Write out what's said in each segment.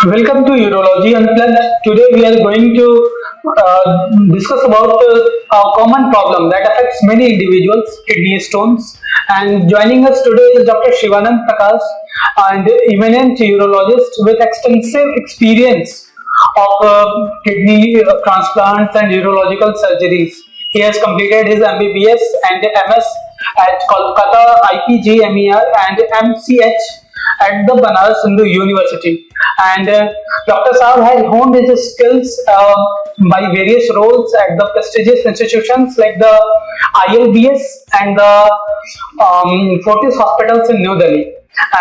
Welcome to Urology Unplugged. Today we are going to discuss about a common problem that affects many individuals, kidney stones. And joining us today is Dr. Shivanand Prakash, an eminent urologist with extensive experience of kidney transplants and urological surgeries. He has completed his MBBS and MS at Kolkata IPGMER and MCH at the Banaras Hindu University. And Dr. Saab has honed his skills by various roles at the prestigious institutions like the ILBS and the Fortis hospitals in New Delhi.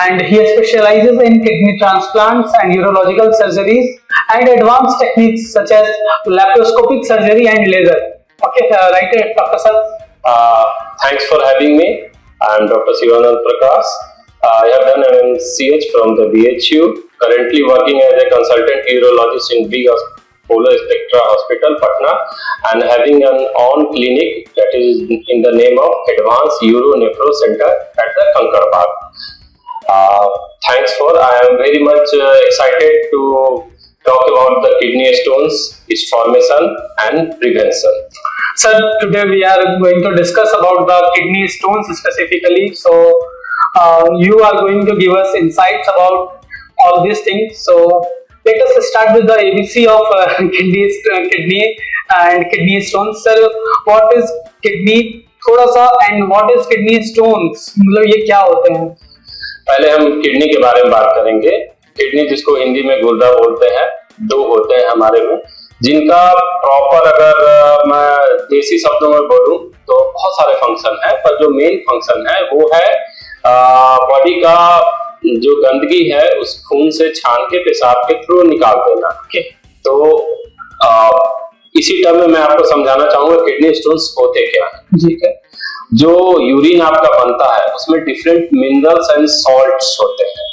And he specializes in kidney transplants and urological surgeries and advanced techniques such as laparoscopic surgery and laser. Okay, right, Dr. Saab. Thanks for having me. I am Dr. Shivanand Prakash. I have done an MCH from the BHU, currently working as a consultant urologist in Big Polar Spectra Hospital, Patna, and having an own clinic that is in the name of Advanced Uro Nephro Center at the Kankar Park. I am very much excited to talk about the kidney stones, its formation and prevention. Sir, today we are going to discuss about the kidney stones specifically. So, you are going to give us insights about all these things. So, let us start with the ABC of kidney and kidney stones. Sir, what is kidney? थोड़ा सा and what is kidney stones? मतलब ये क्या होते हैं? पहले हम kidney के बारे में बात करेंगे। किडनी जिसको हिंदी में गुर्दा बोलते हैं, दो होते हैं हमारे में, जिनका प्रॉपर अगर मैं देसी शब्दों में बोलूं तो बहुत सारे फंक्शन है, पर जो मेन फंक्शन है वो है बॉडी का जो गंदगी है उस खून से छान के पेशाब के थ्रू निकाल देना। तो इसी टर्म में मैं आपको समझाना चाहूंगा किडनी स्टोन्स होते क्या है। ठीक है, जो यूरिन आपका बनता है उसमें डिफरेंट मिनरल्स एंड सॉल्ट्स होते हैं।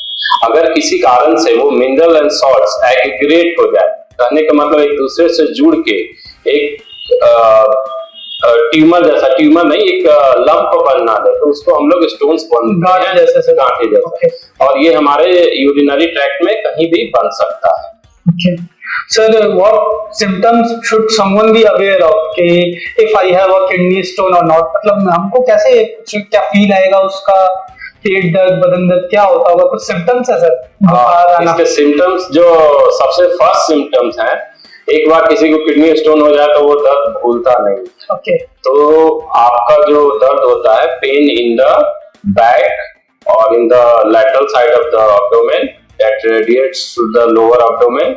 अगर किसी कारण से वो मिनरल एंड सॉल्ट्स एग्रीगेट हो जाए, कहने का मतलब एक दूसरे से जुड़ के एक ट्यूमर जैसा, ट्यूमर नहीं, एक लंप बनना दे, तो उसको हम लोग स्टोन्स बोलते हैं, जैसे गांठे जैसे। और ये हमारे यूरिनरी ट्रैक्ट में कहीं भी बन सकता है। Sir, what symptoms should someone be aware of कि if I have a kidney stone or not? मतलब हमको कैसे क्या फील आएगा उसका, पेट दर्द, बदन दर्द, क्या होता होगा? कुछ सिम्टम्स है सर? इसके सिम्टम्स जो सबसे फर्स्ट सिम्टम्स हैं, एक बार किसी को किडनी स्टोन हो जाए तो वो दर्द भूलता नहीं। तो आपका जो दर्द होता है, पेन इन द बैक और in the lateral side of the abdomen that radiates to the lower abdomen.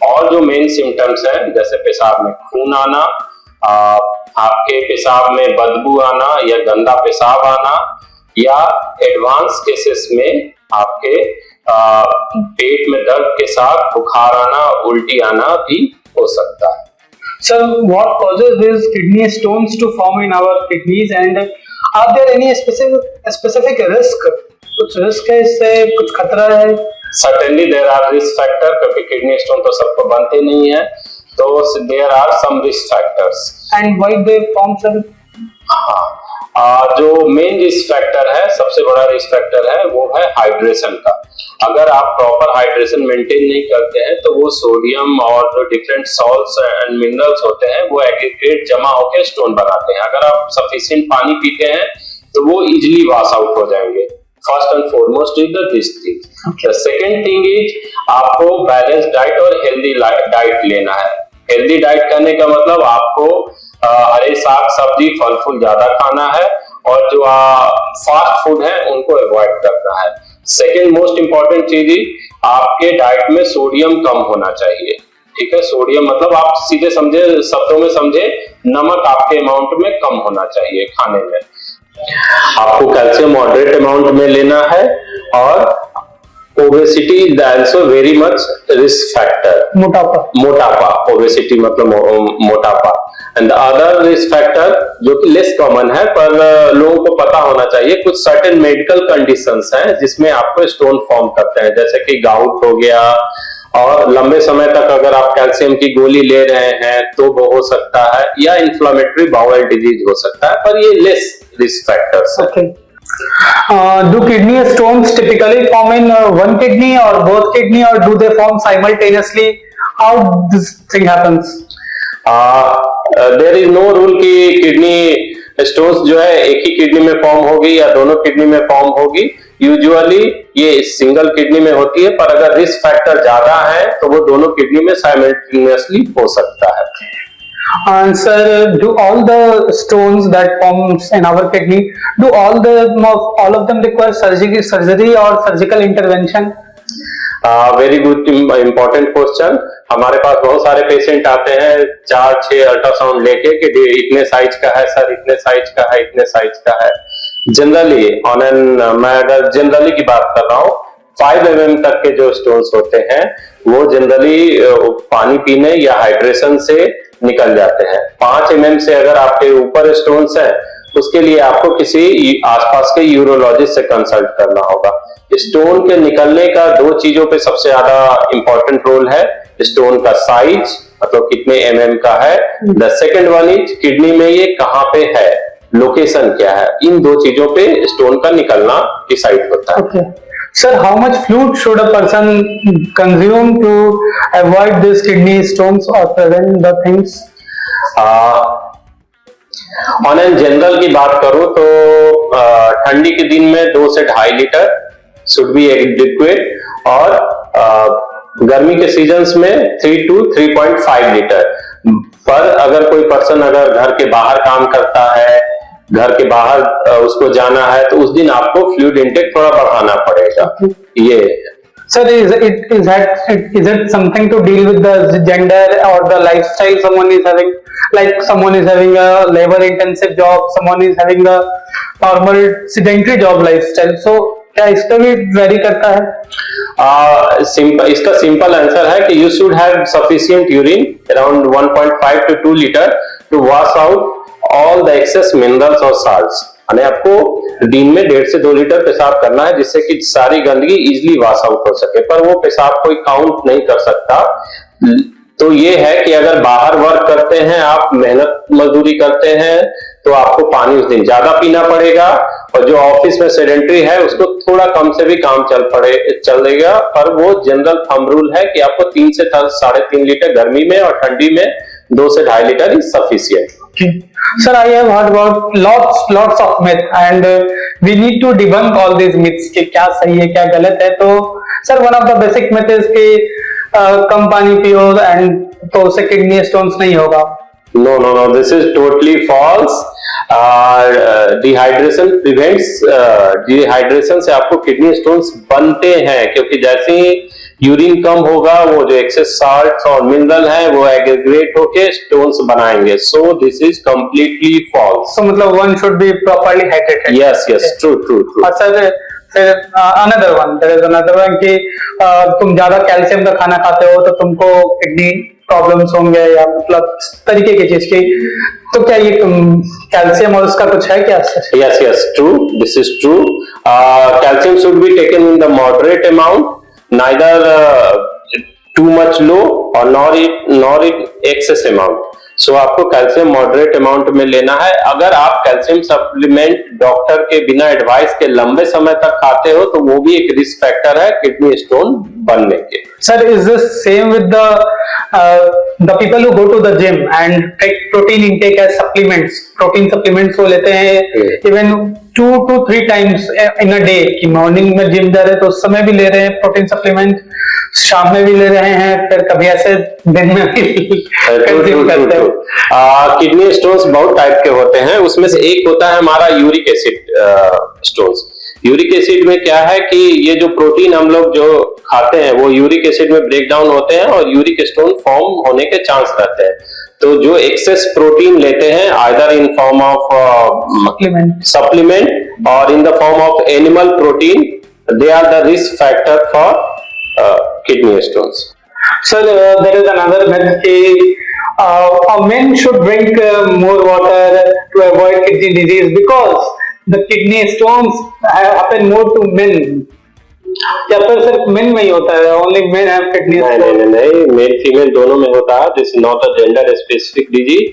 और जो मेन सिम्टम्स हैं, जैसे पेशाब में खून आना, आपके पेशाब में बदबू आना या गंदा पेशाब आना, या एडवांस केसेस में आपके पेट में दर्द के साथ बुखार आना, उल्टी आना भी हो सकता है। Sir, what causes these kidney stones to form in our kidneys and are there any specific risk? कुछ रिस्क है इससे, कुछ खतरा है? Certainly there are risk factor, क्योंकि किडनी स्टोन तो सबको बनते नहीं है, तो there are some risk factors. And why they form, sir? जो मेन रिस्क फैक्टर है, सबसे बड़ा रिस्क फैक्टर है, वो है हाइड्रेशन का। अगर आप प्रॉपर हाइड्रेशन मेंटेन नहीं करते हैं तो वो सोडियम और जो डिफरेंट सॉल्ट्स एंड मिनरल्स होते हैं वो एग्रीगेट जमा होकर स्टोन बनाते हैं। अगर आप सफिशिएंट पानी पीते हैं तो वो इजिली वॉश आउट हो जाएंगे। First and foremost is this thing. The second thing is आपको बैलेंस डाइट और हेल्दी डाइट लेना है। हेल्दी डाइट करने का मतलब आपको हरे साग सब्जी फल फूल ज्यादा खाना है और जो फास्ट फूड है उनको अवॉइड करना है। सेकेंड मोस्ट इंपॉर्टेंट चीज आपके डाइट में सोडियम कम होना चाहिए। ठीक है, सोडियम मतलब आप सीधे समझे शब्दों में समझे, नमक आपके अमाउंट में कम होना चाहिए खाने में। आपको कैल्शियम मॉडरेट अमाउंट में लेना है। और obesity is also very much risk factor. मोटापा ओबेसिटी मतलब मोटापा। एंड अदर रिस्क फैक्टर जो कि लेस कॉमन है पर लोगों को पता होना चाहिए, कुछ सर्टेन मेडिकल कंडीशंस हैं जिसमें आपको स्टोन फॉर्म करते हैं, जैसे कि गाउट हो गया, और लंबे समय तक अगर आप कैल्शियम की गोली ले रहे हैं तो वो हो सकता है, या इन्फ्लेमेटरी बाउल डिजीज हो सकता है, पर ये लेस रिस्क फैक्टर्स है। Do kidney stones typically form in one kidney or both kidney, or do they form simultaneously? How this thing happens? There is no rule कि किडनी स्टोन्स जो है एक ही किडनी में फॉर्म होगी या दोनों kidney में फॉर्म होगी। यूजुअली ये सिंगल किडनी में होती है, पर अगर रिस्क फैक्टर ज्यादा है तो वो दोनों किडनी में साइमल्टेनियसली हो सकता है। And sir, do all the stones that forms in our kidney, do all of them require surgery or surgical intervention? Very good important question. हमारे पास बहुत सारे पेशेंट आते हैं 4-6 अल्ट्रासाउंड लेके कि इतने साइज का है सर, इतने साइज का है, इतने साइज का है। जनरली मैं अगर जनरली की बात कर रहा हूँ, 5 mm तक के जो स्टोन्स होते हैं वो जनरली पानी पीने या हाइड्रेशन से निकल जाते हैं। 5 mm से अगर आपके ऊपर स्टोन्स हैं, उसके लिए आपको किसी आसपास के यूरोलॉजिस्ट से कंसल्ट करना होगा। स्टोन के निकलने का 2 चीजों पे सबसे ज्यादा इंपॉर्टेंट रोल है। स्टोन का साइज, मतलब कितने mm का है। The second one is kidney में ये कहाँ पे है, लोकेशन क्या है। इन 2 चीजों पे स्टोन का निकलना डिसाइड होता है। Okay. Sir, how much fluid should a person consume to avoid these kidney stones or prevent the things? On an general की बात करूं तो ठंडी के दिन में 2 से 2.5 लीटर शुड बी एडिक्वेट, और गर्मी के सीजन्स में 3 to 3.5 लीटर। पर अगर कोई पर्सन अगर घर के बाहर काम करता है, घर के बाहर उसको जाना है, तो उस दिन आपको फ्लूइड इंटेक थोड़ा बढ़ाना पड़ेगा। ये Sir, is it something to deal with the gender or the lifestyle someone is having? Like someone is having a labor-intensive job, someone is having a normal sedentary job lifestyle. So क्या इसका भी very करता है? इसका simple answer है कि you should have sufficient urine around 1.5 to 2 litre to wash out all the excess minerals और salts. यानी आपको दिन में 1.5 से 2 लीटर पेशाब करना है, जिससे कि सारी गंदगी इजीली वॉश आउट हो सके। पर वो पेशाब कोई काउंट नहीं कर सकता। तो ये है कि अगर बाहर वर्क करते हैं, आप मेहनत मजदूरी करते हैं, तो आपको पानी उस दिन ज्यादा पीना पड़ेगा, और जो ऑफिस में सेडेंटरी है उसको थोड़ा कम से भी काम चलेगा। पर वो जनरल थंब रूल है कि आपको 3 से 3.5 लीटर गर्मी में, और ठंडी में 2 से 2.5 litre is sufficient. Sir, I have heard about lots of myths, and we need to debunk all these myths कि क्या सही है क्या गलत है। तो sir, one of the basic myth is कि कम पानी पियो एंड तो उससे किडनी स्टोन्स नहीं होगा। No, this is totally false. Dehydration prevents, dehydration से आपको किडनी स्टोन्स बनते हैं, क्योंकि जैसे ही यूरिन कम होगा, वो जो एक्सेस साल्ट्स और मिनरल है वो एग्रीगेट होके स्टोन्स बनाएंगे। So this is completely false. So मतलब one should be properly hydrated. Yes, true. और सर फिर there is another one कि तुम ज्यादा कैल्शियम का खाना खाते हो तो तुमको किडनी प्रॉब्लम्स होंगे, या मतलब तरीके की चीज की। तो क्या ये कैल्शियम और उसका कुछ है क्या? Yes, true. This is true. Calcium should be taken in the moderate amount, neither too much low or nor in excess amount. सो आपको कैल्शियम मॉडरेट अमाउंट में लेना है। अगर आप कैल्शियम सप्लीमेंट डॉक्टर के बिना एडवाइस के लंबे समय तक खाते हो, तो वो भी एक रिस्क फैक्टर है किडनी स्टोन बनने के। Sir, is this same with the people who go to the gym and take protein intake as supplements? Protein supplements वो लेते हैं even 2 to 3 times in a day, कि मॉर्निंग में gym जा रहे हैं तो उस समय भी ले रहे हैं प्रोटीन सप्लीमेंट, शाम में भी ले रहे हैं, फिर कभी ऐसे दिन में भी कंज्यूम करते हैं। किडनी स्टोन्स बहुत टाइप के होते हैं, उसमें से एक होता है हमारा uric acid stones. Uric acid में क्या है कि ये जो प्रोटीन हम लोग जो खाते हैं वो यूरिक एसिड में ब्रेक डाउन होते हैं और यूरिक स्टोन फॉर्म होने के चांस रहते हैं। तो जो एक्सेस प्रोटीन लेते हैं either in form of supplement और in the form of animal protein, they are the risk factor for kidney stones. Sir, there is another myth that men should drink more water to avoid kidney disease because the kidney stones happen more to men. या फिर सिर्फ main में ही होता है, only men have kidney stone? नहीं, male female दोनों में होता है। This not a gender specific disease.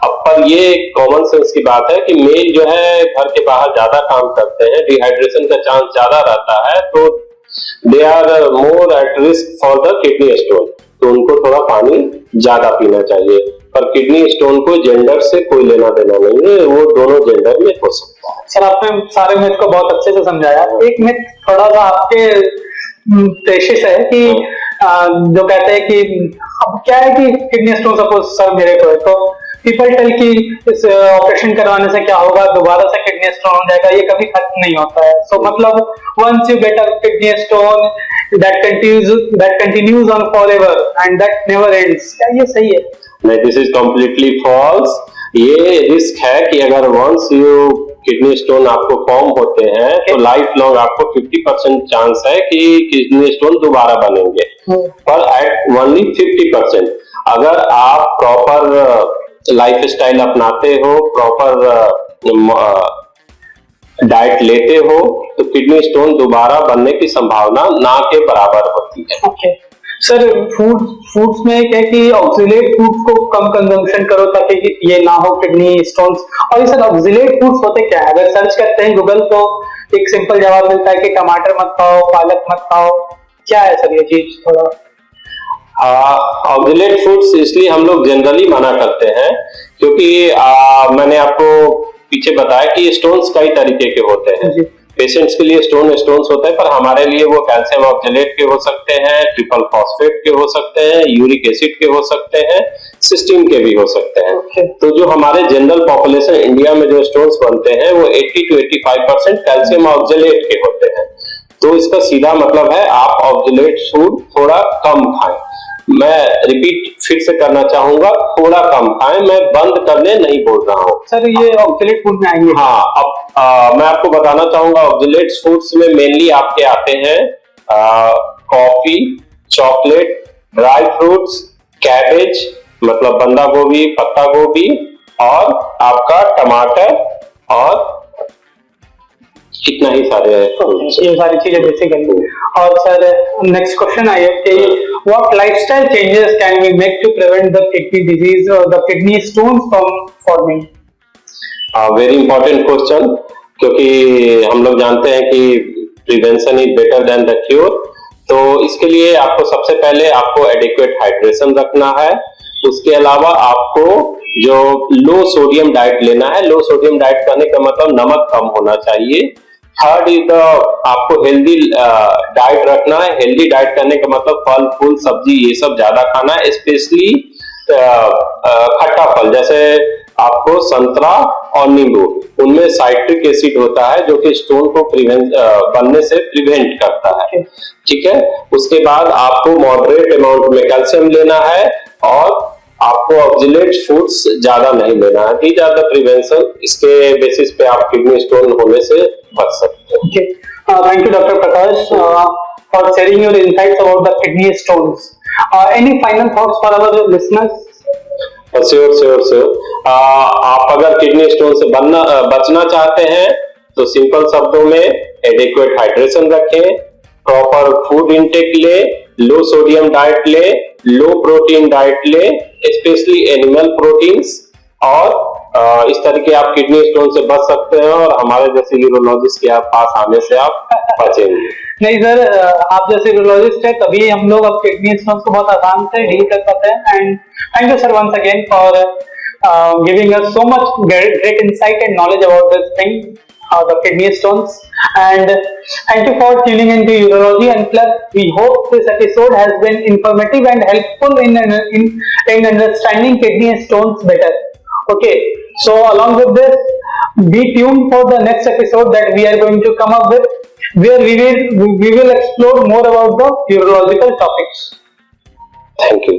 अब पर ये कॉमन सेंस की बात है कि मेल जो है घर के बाहर ज्यादा काम करते हैं, डिहाइड्रेशन का चांस ज्यादा रहता है, तो they are more at risk for the kidney stone, तो उनको थोड़ा पानी ज्यादा पीना चाहिए। पर किडनी स्टोन को जेंडर से कोई लेना देना नहीं है, वो दोनों जेंडर में हो सकता है। सर आपने सारे मिथ को बहुत अच्छे से समझाया। एक मिथ थोड़ा सा आपके पेशे से है कि जो कहते हैं कि अब क्या है कि किडनी स्टोन सपोज सर मेरे को है, तो पीपल टेल कि इस ऑपरेशन करवाने से क्या होगा, दोबारा से किडनी स्टोन हो जाएगा, ये कभी खत्म नहीं होता है। सो मतलब once you get a kidney stone that continues on forever and that never ends, क्या ये सही है? नहीं, दिस इज कम्प्लीटली फॉल्स। ये रिस्क है कि अगर वंस यू किडनी स्टोन आपको फॉर्म होते हैं तो लाइफ लॉन्ग आपको 50% चांस है कि किडनी स्टोन दोबारा बनेंगे, पर एट ओनली 50%। अगर आप प्रॉपर लाइफ स्टाइल अपनाते हो, प्रॉपर डाइट लेते हो, तो किडनी स्टोन दोबारा बनने की संभावना ना के बराबर होती है। ओके सर, फूड्स में क्या है कि ऑक्सिलेट फूड्स को कम कंजम्पशन करो ताकि ये ना हो किडनी स्टोन्स। और ये सर ऑक्सिलेट फूड्स होते क्या है? अगर सर्च करते हैं गूगल तो एक सिंपल जवाब मिलता है कि टमाटर मत खाओ, पालक मत खाओ। क्या है सर ये चीज? थोड़ा ऑक्सिलेट फूड्स इसलिए हम लोग जनरली मना करते हैं क्योंकि मैंने आपको पीछे बताया कि स्टोन्स कई तरीके के होते हैं। पेशेंट्स के लिए स्टोन्स होते हैं, पर हमारे लिए वो कैल्शियम ऑक्सलेट के हो सकते हैं, ट्रिपल फॉस्फेट के हो सकते हैं, यूरिक एसिड के हो सकते हैं, सिस्टीन के भी हो सकते हैं। तो जो हमारे जनरल पॉपुलेशन इंडिया में जो स्टोन्स बनते हैं वो 80 to 85% कैल्शियम ऑक्सलेट के होते हैं। तो इसका सीधा मतलब है आप ऑक्सलेट फूड थोड़ा कम खाएं। मैं रिपीट फिर से करना चाहूंगा, थोड़ा कम खाएं, मैं बंद करने नहीं बोल रहा हूँ। सर ये ऑक्सलेट फूड में आएंगे? हाँ, अब मैं आपको बताना चाहूंगा ऑक्सलेट फूड्स में मेनली आपके आते हैं coffee, chocolate, dry fruits, cabbage मतलब बंदा गोभी, पत्ता गोभी, और आपका टमाटर, और कितना ही सारे ये सारी चीजें बेसिकली। और सर नेक्स्ट क्वेश्चन आई है कि what lifestyle changes can we make to prevent the kidney disease और the kidney stones from forming? Very important question, क्योंकि हम लोग जानते हैं कि prevention is better than the cure. तो इसके लिए आपको सबसे पहले आपको एडिक्वेट हाइड्रेशन रखना है। उसके अलावा आपको जो लो सोडियम डाइट लेना है। लो सोडियम डाइट करने का मतलब नमक कम होना चाहिए। थर्ड इज द आपको हेल्दी डाइट रखना है। हेल्दी डाइट करने का मतलब फल फूल सब्जी ये सब ज्यादा खाना है, स्पेशली खट्टा फल जैसे आपको संतरा और नींबू, उनमें साइट्रिक एसिड होता है जो कि स्टोन को बनने से प्रिवेंट करता है। ठीक है, उसके बाद आपको मॉडरेट अमाउंट में कैल्शियम लेना है और आपको ऑक्सलेट फूड्स ज्यादा नहीं लेना है। These are the prevention. इसके बेसिस पे आप किडनी स्टोन होने से बच सकते हैं। Thank you doctor Prakash for sharing your insights about the kidney stones. Any final thoughts for our listeners? Sure. आप अगर किडनी स्टोन से बचना चाहते हैं तो सिंपल शब्दों में एडिक्वेट हाइड्रेशन रखें, प्रॉपर फूड इंटेक ले, लो सोडियम डाइट ले, लो प्रोटीन डाइट ले, स्पेशली एनिमल प्रोटीन्स, और इस तरह के आप किडनी स्टोन से बच सकते हैं और हमारे जैसे यूरोलॉजिस्ट के पास आने से आप बचेंगे। नहीं सर, आप जैसे यूरोलॉजिस्ट है तभी हम लोग अब किडनी स्टोन को बहुत आसान से डील कर पाते हैं। And thank you sir once again for giving us so much great insight and knowledge about this thing, the kidney stones. And thank you for tuning into Urology. And plus, we hope this episode has been informative and helpful in understanding kidney stones better. Okay, so along with this, be tuned for the next episode that we are going to come up with, where we will explore more about the urological topics. Thank you.